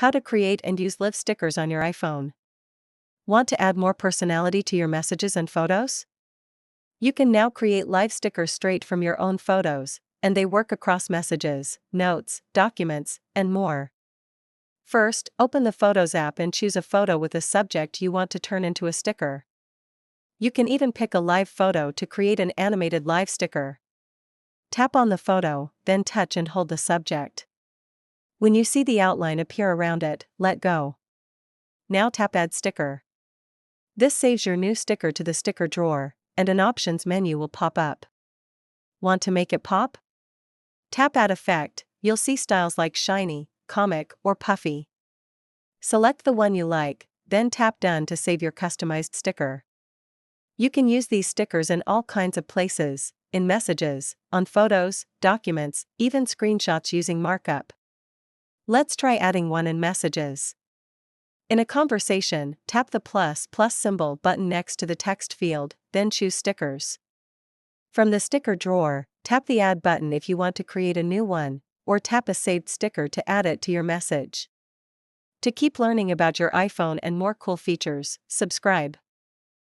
How to create and use live stickers on your iPhone. Want to add more personality to your messages and photos? You can now create live stickers straight from your own photos, and they work across messages, notes, documents, and more. First, open the Photos app and choose a photo with a subject you want to turn into a sticker. You can even pick a live photo to create an animated live sticker. Tap on the photo, then touch and hold the subject. When you see the outline appear around it, let go. Now tap Add Sticker. This saves your new sticker to the sticker drawer, and an Options menu will pop up. Want to make it pop? Tap Add Effect. You'll see styles like shiny, comic, or puffy. Select the one you like, then tap Done to save your customized sticker. You can use these stickers in all kinds of places, in messages, on photos, documents, even screenshots using markup. Let's try adding one in messages. In a conversation, tap the plus symbol button next to the text field, then choose Stickers. From the sticker drawer, tap the Add button if you want to create a new one, or tap a saved sticker to add it to your message. To keep learning about your iPhone and more cool features, subscribe.